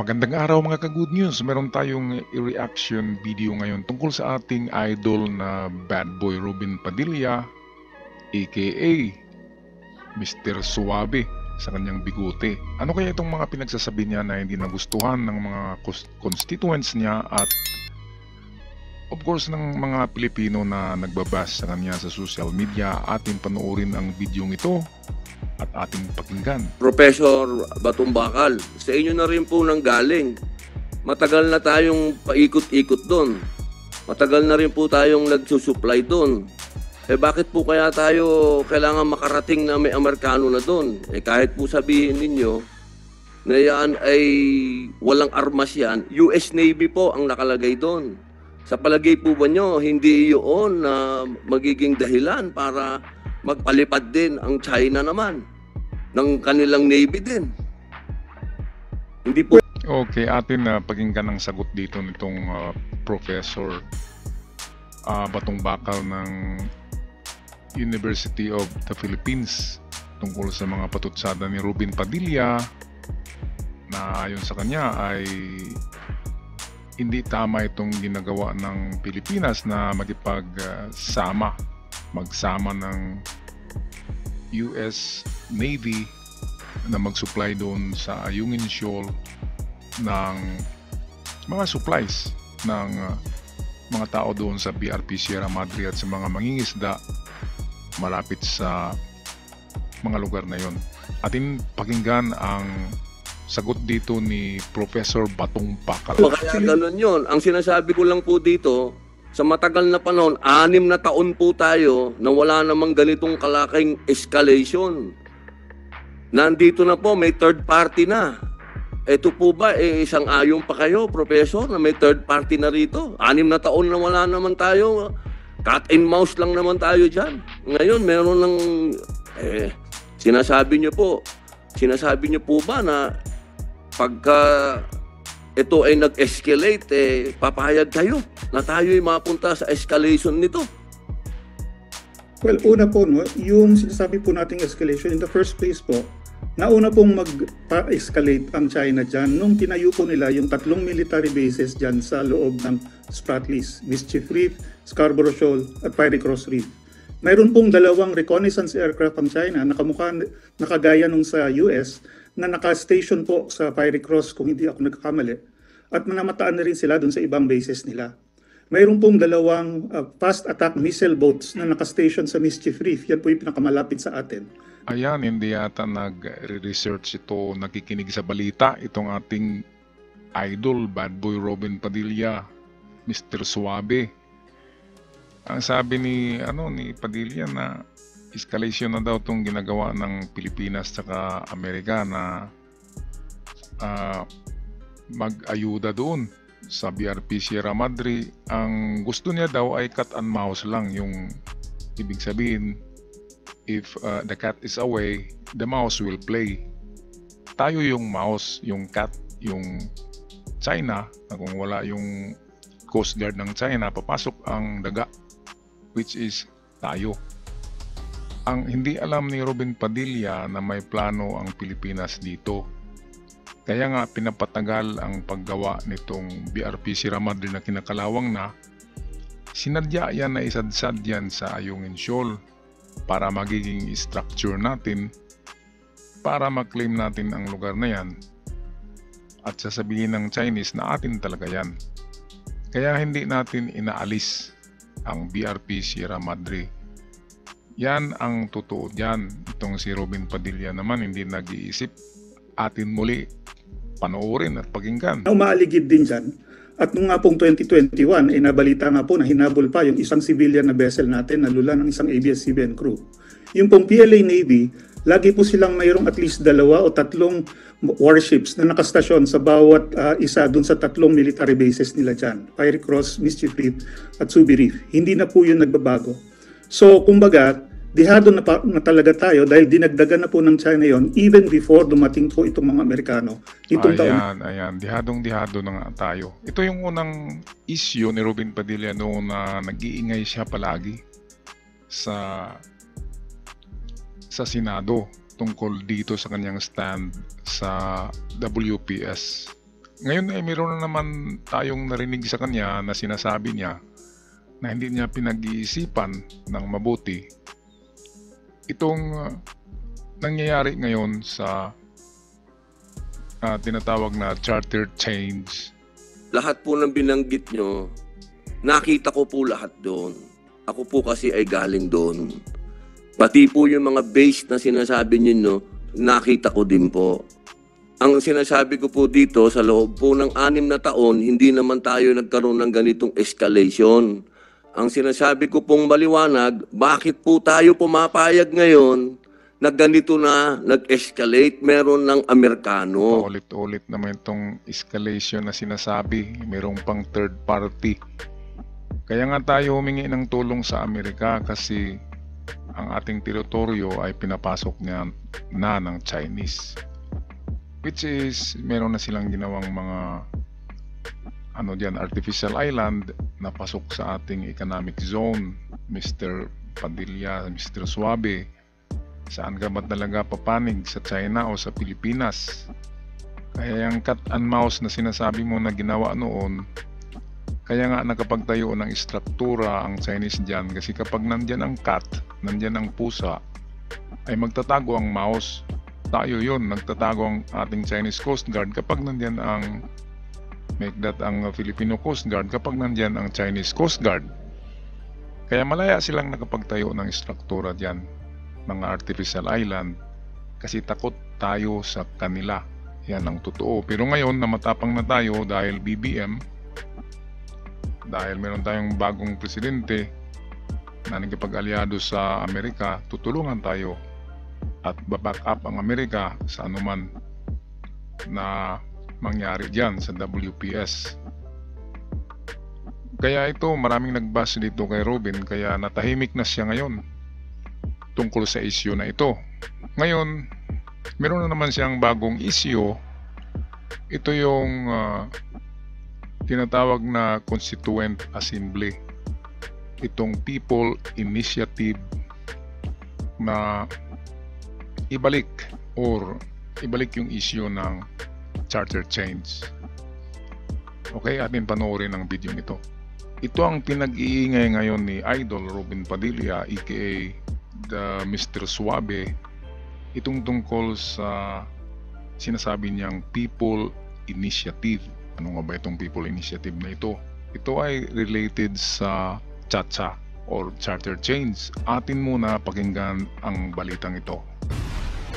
Magandang araw mga ka-good news. Meron tayong i-reaction video ngayon tungkol sa ating idol na bad boy Robin Padilla aka Mr. Suave sa kanyang bigote. Ano kaya itong mga pinagsasabi niya na hindi nagustuhan ng mga constituents niya at of course ng mga Pilipino na nagbabash sa kanya sa social media? Ating panoorin ang videong ito at ating pakinggan. Professor Batong Bakal, sa inyo na rin po nang galing. Matagal na tayong paikot-ikot doon. Matagal na rin po tayong nagsusupply doon. Bakit po kaya tayo kailangan makarating na may Amerikano na doon? Kahit po sabihin ninyo na yan ay walang armas yan, US Navy po ang nakalagay doon. Sa palagay po ba nyo, hindi yun na magiging dahilan para magpalipad din ang China naman ng kanilang Navy din? Hindi po. Okay, atin na pakinggan ang sagot dito nitong Professor Batong Bakal ng University of the Philippines tungkol sa mga patutsada ni Robin Padilla na ayon sa kanya ay hindi tama itong ginagawa ng Pilipinas na magsama ng US Navy na mag-supply doon sa Ayungin Shoal ng mga supplies ng mga tao doon sa BRP Sierra Madre at sa mga mangingisda malapit sa mga lugar na yon. Atin pakinggan ang sagot dito ni Professor Batong Bakal. Kaya ganun yun. Ang sinasabi ko lang po dito, sa matagal na panahon, 6 na taon po tayo na wala namang ganitong kalaking escalation. Nandito na po, may third party na. Ito po ba, isang ayon pa kayo, Professor, na may third party na rito? 6 na taon na wala naman tayo. Cat and mouse lang naman tayo dyan. Ngayon, meron ng, sinasabi nyo po ba na pagka ito ay nag-escalate, papayag kayo na tayo ay mapunta sa escalation nito? Well, una po, no, yung sinasabi po nating escalation, in the first place po, nauna pong mag-escalate ang China dyan nung tinayo po nila yung 3 military bases dyan sa loob ng Spratlys, Mischief Reef, Scarborough Shoal at Fiery Cross Reef. Mayroon pong 2 reconnaissance aircraft ang China na nakagaya nung sa US na naka-station po sa Fiery Cross kung hindi ako nagkakamali, at manamataan na rin sila dun sa ibang bases nila. Mayroon pong 2 fast attack missile boats na naka-station sa Mischief Reef. Yan po yung pinakamalapit sa atin. Ayan, hindi yata nag-research ito, nakikinig sa balita itong ating idol, bad boy Robin Padilla, Mr. Suave. Ang sabi ni Padilla na escalation na daw itong ginagawa ng Pilipinas at Amerika na mag-ayuda doon sa BRP Sierra Madre. Ang gusto niya daw ay cat and mouse lang, yung ibig sabihin, if the cat is away, the mouse will play. Tayo yung mouse, yung cat, yung China, na kung wala yung Coast Guard ng China, papasok ang daga, which is tayo. Ang hindi alam ni Robin Padilla na may plano ang Pilipinas dito. Kaya nga pinapatagal ang paggawa nitong BRP Sierra Madre na kinakalawang na. Sinadya yan na isadsad yan sa Ayungin Shoal para magiging structure natin, para maklaim natin ang lugar na yan at sasabihin ng Chinese na atin talaga yan. Kaya hindi natin inaalis ang BRP Sierra Madre. Yan ang totoo dyan. Itong si Robin Padilla naman hindi nag-iisip. Atin muli panoorin at pakinggan. Umaaligid din dyan. At nung nga pong 2021, nabalita nga po na hinabol pa yung isang civilian na vessel natin na lula ng isang ABS-CBN crew. Yung pong PLA Navy, lagi po silang mayroong at least 2 o 3 warships na nakastasyon sa bawat isa dun sa 3 military bases nila dyan. Fiery Cross, Mischief Reef at Subi Reef. Hindi na po yun nagbabago. So, kumbaga, dihado na talaga tayo dahil dinagdagan na po ng China yon even before dumating po itong mga Amerikano. Ayan, dihadong-dihado na nga tayo. Ito yung unang issue ni Robin Padilla noon na nag-iingay siya palagi sa Senado tungkol dito sa kanyang stand sa WPS Ngayon ay meron na naman tayong narinig sa kanya na sinasabi niya na hindi niya pinag-iisipan ng mabuti itong nangyayari ngayon sa tinatawag na charter change. Lahat po ng binanggit nyo, nakita ko po lahat doon. Ako po kasi ay galing doon. Pati po yung mga base na sinasabi ninyo, nakita ko din po. Ang sinasabi ko po dito, sa loob po ng 6 na taon, hindi naman tayo nagkaroon ng ganitong escalation. Ang sinasabi ko pong maliwanag, bakit po tayo pumapayag ngayon na ganito na nag-escalate, meron ng Amerikano. Paulit-ulit naman itong escalation na sinasabi, merong pang third party. Kaya nga tayo humingi ng tulong sa Amerika kasi ang ating teritoryo ay pinapasok niya na ng Chinese. Which is, meron na silang ginawang mga artificial island na pasok sa ating economic zone. Mr. Padilla, Mr. Suabe, saan ka ba talaga papanig, sa China o sa Pilipinas? Kaya yung cat and mouse na sinasabi mo na ginawa noon, kaya nga nakapagtayo ng istruktura ang Chinese dyan, kasi kapag nandyan ang cat, nandyan ang pusa, ay magtatago ang mouse. Tayo yun, nagtatago ang ating Chinese Coast Guard kapag nandyan ang Filipino Coast Guard kapag nandyan ang Chinese Coast Guard. Kaya malaya silang nakapagtayo ng istruktura dyan, mga artificial island, kasi takot tayo sa kanila. Yan ang totoo. Pero ngayon na matapang na tayo dahil BBM, dahil meron tayong bagong presidente na nagkipag-alyado sa Amerika, tutulungan tayo at baback up ang Amerika sa anuman na mangyari dyan sa WPS. Kaya ito, maraming nag-bash dito kay Robin, kaya natahimik na siya ngayon tungkol sa issue na ito. Ngayon, meron na naman siyang bagong issue. Ito yung tinatawag na Constituent Assembly. Itong People Initiative na ibalik yung issue ng charter change. Okay, atin panoorin ang video nito. Ito ang pinag-iingay ngayon ni Idol Robin Padilla aka Mr. Suabe, itong tungkol sa sinasabi niyang People Initiative. Ano nga ba itong People Initiative na ito? Ito ay related sa CHACHA or Charter Change. Atin muna pakinggan ang balitang ito.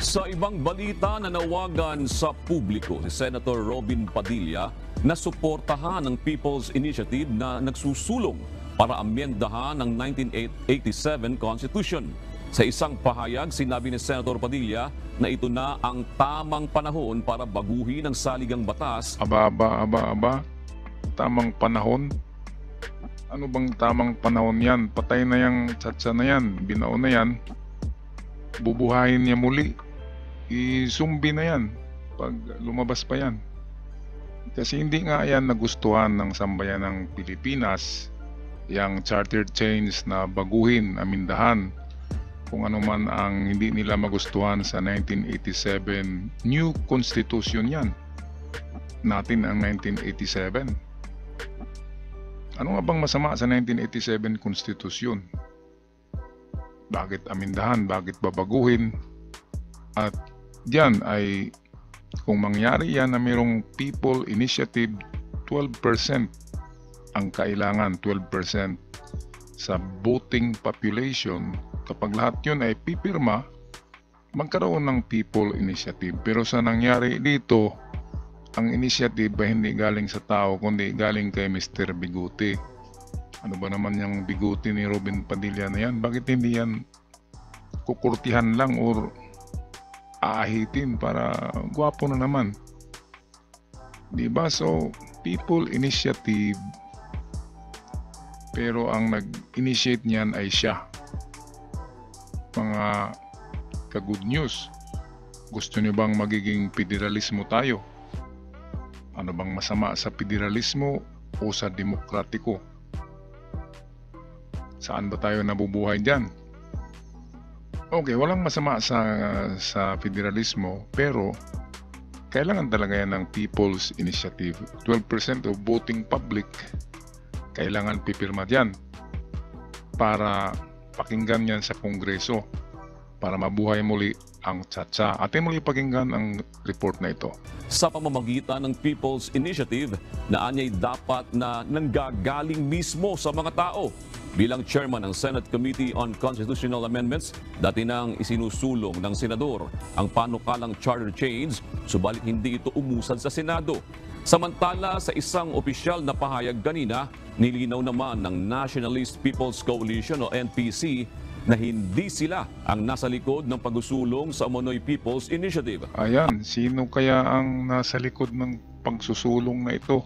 Sa ibang balita, nanawagan sa publiko si Senator Robin Padilla na suportahan ang People's Initiative na nagsusulong para amyendahan ang 1987 Constitution. Sa isang pahayag, sinabi ni Senator Padilla na ito na ang tamang panahon para baguhin ang saligang batas. Aba, tamang panahon? Ano bang tamang panahon yan? Patay na yung CHACHA na yan, binao na yan, bubuhayin niya muli, isumbi na yan pag lumabas pa yan. Kasi hindi nga yan nagustuhan ng sambayan ng Pilipinas, yung charter change na baguhin, amindahan kung ano man ang hindi nila magustuhan sa 1987 new constitution. Yan natin ang 1987. Ano nga bang masama sa 1987 constitution? Bakit amindahan? Bakit babaguhin? At diyan ay kung mangyari yan na mayroong People Initiative, 12% ang kailangan, 12% sa voting population. Kapag lahat yun ay pipirma, magkaroon ng People Initiative. Pero sa nangyari dito, ang initiative ay hindi galing sa tao, kundi galing kay Mr. Bigote. Ano ba naman yung bigote ni Robin Padilla na yan? Bakit hindi yan kukurtihan lang or aahitin para gwapo na naman? Diba? So, People Initiative, pero ang nag-initiate niyan ay siya. Mga ka-good news, gusto niyo bang magiging federalismo tayo? Ano bang masama sa federalismo o sa demokratiko? Saan ba tayo nabubuhay dyan? Okay, walang masama sa federalismo, pero kailangan talaga yan ng People's Initiative. 12% of voting public, kailangan pipirma yan para pakinggan yan sa Kongreso para mabuhay muli ang Chacha. Atin muli pakinggan ang report na ito. Sa pamamagitan ng People's Initiative na anyay dapat na nanggagaling mismo sa mga tao. Bilang chairman ng Senate Committee on Constitutional Amendments, dati nang isinusulong ng senador ang panukalang charter change, subalit hindi ito umusad sa Senado. Samantala, sa isang opisyal na pahayag kanina, nilinaw naman ng Nationalist People's Coalition o NPC na hindi sila ang nasa likod ng pagsusulong sa umano'y People's Initiative. Ayan, sino kaya ang nasa likod ng pagsusulong na ito?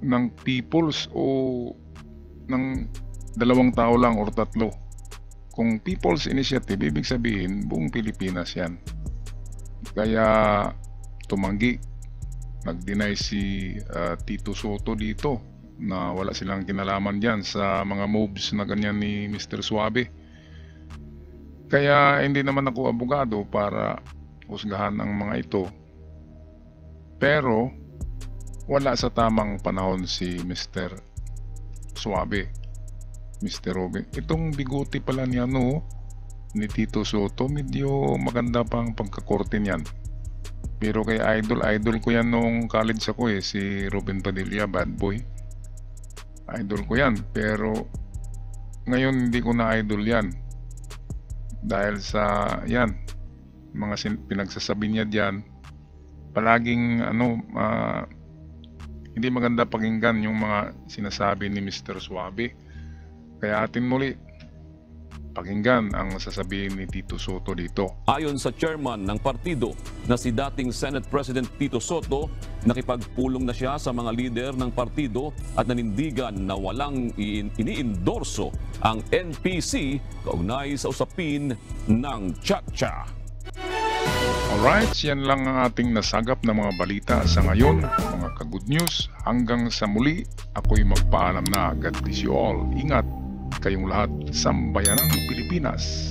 Ng People's o ng 2 tao lang o 3? Kung People's Initiative, ibig sabihin buong Pilipinas yan. Kaya tumanggi, nag-deny si Tito Soto dito na wala silang kinalaman dyan sa mga moves na ganyan ni Mr. Suabe. Kaya hindi naman ako abogado para husgahan ang mga ito. Pero wala sa tamang panahon si Mr. Suabe, Mr. Robin. Itong bigote pala niya ni Tito Soto, medyo maganda pang pagkakorte niyan. Pero kay idol ko yan noong college ako si Robin Padilla, bad boy. Idol ko yan, pero ngayon hindi ko na idol yan. Dahil sa yan, mga pinagsasabi niya diyan, palaging hindi maganda pakinggan yung mga sinasabi ni Mr. Suabe. Kaya atin muli pakinggan ang sasabihin ni Tito Soto dito. Ayon sa chairman ng partido na si dating Senate President Tito Soto, nakipagpulong na siya sa mga lider ng partido at nanindigan na walang iniendorso ang NPC kaugnay sa usapin ng Chacha. Alright, yan lang ang ating nasagap na mga balita sa ngayon, mga ka-good news. Hanggang sa muli, ako'y magpaalam na. God bless you all. Ingat kayong lahat sa bayanang Pilipinas.